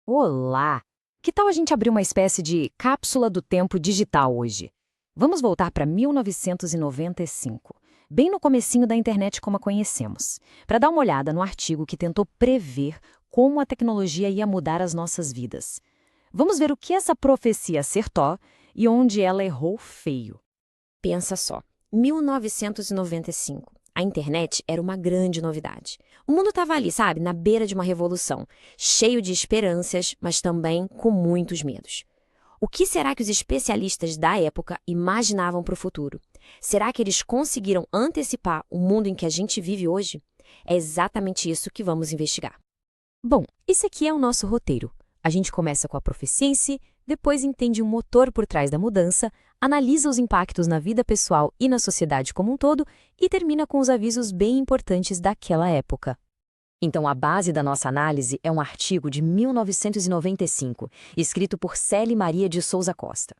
Olá! Que tal a gente abrir uma espécie de cápsula do tempo digital hoje? Vamos voltar para 1995, bem no comecinho da internet como a conhecemos, para dar uma olhada no artigo que tentou prever como a tecnologia ia mudar as nossas vidas. Vamos ver o que essa profecia acertou e onde ela errou feio. Pensa só, 1995. A internet era uma grande novidade. O mundo estava ali, sabe, na beira de uma revolução, cheio de esperanças, mas também com muitos medos. O que será que os especialistas da época imaginavam para o futuro? Será que eles conseguiram antecipar o mundo em que a gente vive hoje? É exatamente isso que vamos investigar. Bom, esse aqui é o nosso roteiro. A gente começa com a profecia em si, depois entende o motor por trás da mudança, analisa os impactos na vida pessoal e na sociedade como um todo e termina com os avisos bem importantes daquela época. Então, a base da nossa análise é um artigo de 1995, escrito por Célia Maria de Souza Costa.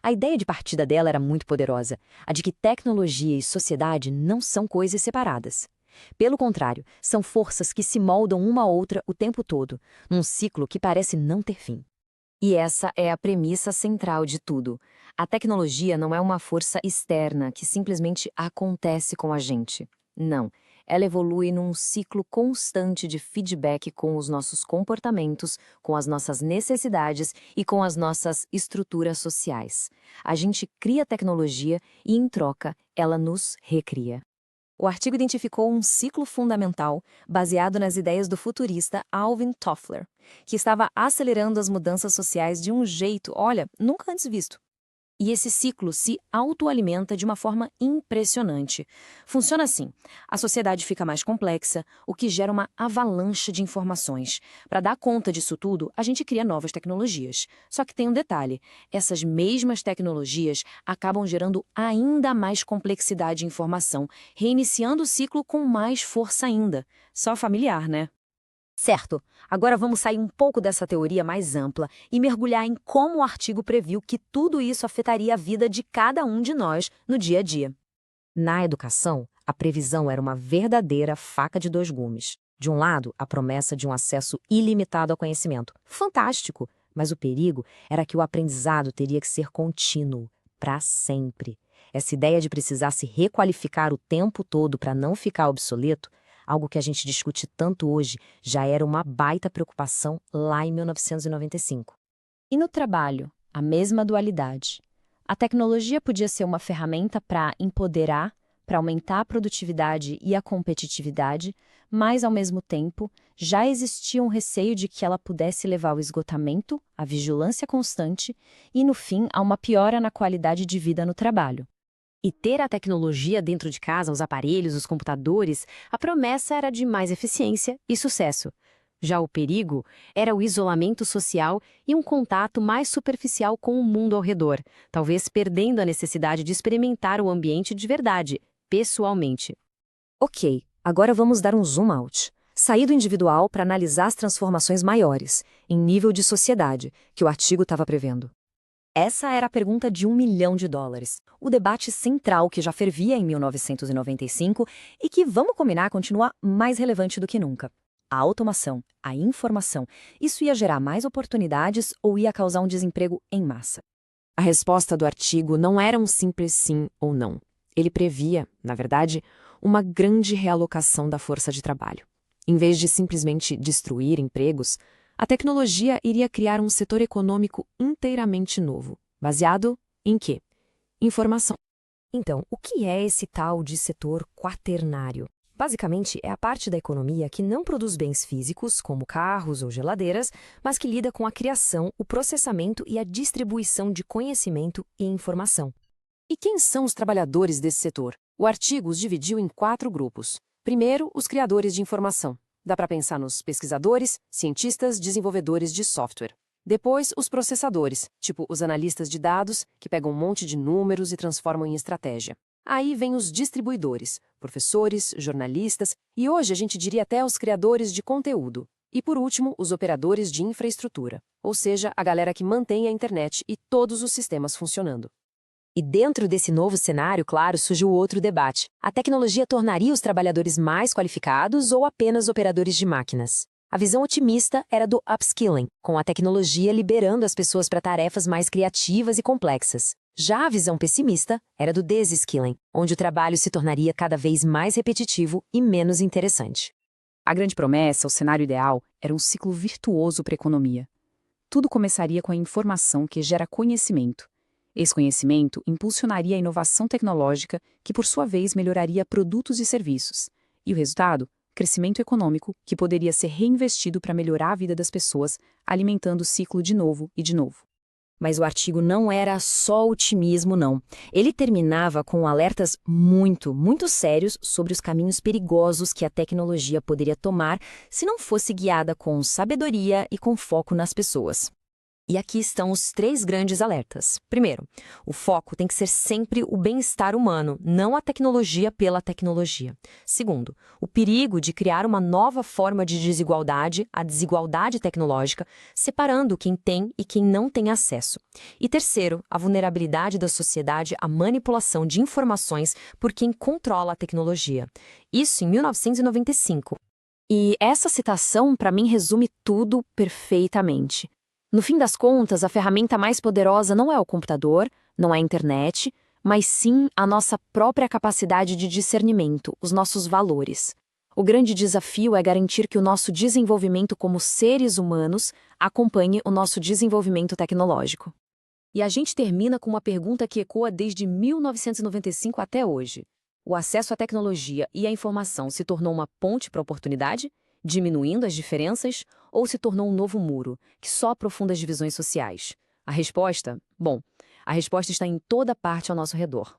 A ideia de partida dela era muito poderosa, a de que tecnologia e sociedade não são coisas separadas. Pelo contrário, são forças que se moldam uma a outra o tempo todo, num ciclo que parece não ter fim. E essa é a premissa central de tudo. A tecnologia não é uma força externa que simplesmente acontece com a gente. Não, ela evolui num ciclo constante de feedback com os nossos comportamentos, com as nossas necessidades e com as nossas estruturas sociais. A gente cria tecnologia e, em troca, ela nos recria. O artigo identificou um ciclo fundamental baseado nas ideias do futurista Alvin Toffler, que estava acelerando as mudanças sociais de um jeito, olha, nunca antes visto. E esse ciclo se autoalimenta de uma forma impressionante. Funciona assim: a sociedade fica mais complexa, o que gera uma avalanche de informações. Para dar conta disso tudo, a gente cria novas tecnologias. Só que tem um detalhe: essas mesmas tecnologias acabam gerando ainda mais complexidade de informação, reiniciando o ciclo com mais força ainda. Só familiar, né? Certo, agora vamos sair um pouco dessa teoria mais ampla e mergulhar em como o artigo previu que tudo isso afetaria a vida de cada um de nós no dia a dia. Na educação, a previsão era uma verdadeira faca de dois gumes. De um lado, a promessa de um acesso ilimitado ao conhecimento. Fantástico! Mas o perigo era que o aprendizado teria que ser contínuo, para sempre. Essa ideia de precisar se requalificar o tempo todo para não ficar obsoleto, algo que a gente discute tanto hoje, já era uma baita preocupação lá em 1995. E no trabalho, a mesma dualidade. A tecnologia podia ser uma ferramenta para empoderar, para aumentar a produtividade e a competitividade, mas, ao mesmo tempo, já existia um receio de que ela pudesse levar ao esgotamento, à vigilância constante e, no fim, a uma piora na qualidade de vida no trabalho. E ter a tecnologia dentro de casa, os aparelhos, os computadores, a promessa era de mais eficiência e sucesso. Já o perigo era o isolamento social e um contato mais superficial com o mundo ao redor, talvez perdendo a necessidade de experimentar o ambiente de verdade, pessoalmente. Ok, agora vamos dar um zoom out. Sair do individual para analisar as transformações maiores, em nível de sociedade, que o artigo estava prevendo. Essa era a pergunta de $1 milhão, o debate central que já fervia em 1995 e que, vamos combinar, continua mais relevante do que nunca. A automação, a informação, isso ia gerar mais oportunidades ou ia causar um desemprego em massa? A resposta do artigo não era um simples sim ou não. Ele previa, na verdade, uma grande realocação da força de trabalho. Em vez de simplesmente destruir empregos, a tecnologia iria criar um setor econômico inteiramente novo. Baseado em quê? Informação. Então, o que é esse tal de setor quaternário? Basicamente, é a parte da economia que não produz bens físicos, como carros ou geladeiras, mas que lida com a criação, o processamento e a distribuição de conhecimento e informação. E quem são os trabalhadores desse setor? O artigo os dividiu em 4 grupos. Primeiro, os criadores de informação. Dá para pensar nos pesquisadores, cientistas, desenvolvedores de software. Depois, os processadores, tipo os analistas de dados, que pegam um monte de números e transformam em estratégia. Aí vem os distribuidores, professores, jornalistas e hoje a gente diria até os criadores de conteúdo. E por último, os operadores de infraestrutura, ou seja, a galera que mantém a internet e todos os sistemas funcionando. E dentro desse novo cenário, claro, surgiu outro debate. A tecnologia tornaria os trabalhadores mais qualificados ou apenas operadores de máquinas? A visão otimista era do upskilling, com a tecnologia liberando as pessoas para tarefas mais criativas e complexas. Já a visão pessimista era do desskilling, onde o trabalho se tornaria cada vez mais repetitivo e menos interessante. A grande promessa, o cenário ideal, era um ciclo virtuoso para a economia. Tudo começaria com a informação que gera conhecimento. Esse conhecimento impulsionaria a inovação tecnológica, que por sua vez melhoraria produtos e serviços. E o resultado? Crescimento econômico, que poderia ser reinvestido para melhorar a vida das pessoas, alimentando o ciclo de novo e de novo. Mas o artigo não era só otimismo, não. Ele terminava com alertas muito sérios sobre os caminhos perigosos que a tecnologia poderia tomar se não fosse guiada com sabedoria e com foco nas pessoas. E aqui estão os 3 grandes alertas. Primeiro, o foco tem que ser sempre o bem-estar humano, não a tecnologia pela tecnologia. Segundo, o perigo de criar uma nova forma de desigualdade, a desigualdade tecnológica, separando quem tem e quem não tem acesso. E terceiro, a vulnerabilidade da sociedade à manipulação de informações por quem controla a tecnologia. Isso em 1995. E essa citação, para mim, resume tudo perfeitamente. No fim das contas, a ferramenta mais poderosa não é o computador, não é a internet, mas sim a nossa própria capacidade de discernimento, os nossos valores. O grande desafio é garantir que o nosso desenvolvimento como seres humanos acompanhe o nosso desenvolvimento tecnológico. E a gente termina com uma pergunta que ecoa desde 1995 até hoje. O acesso à tecnologia e à informação se tornou uma ponte para a oportunidade? Diminuindo as diferenças, ou se tornou um novo muro, que só aprofunda as divisões sociais? A resposta? Bom, a resposta está em toda parte ao nosso redor.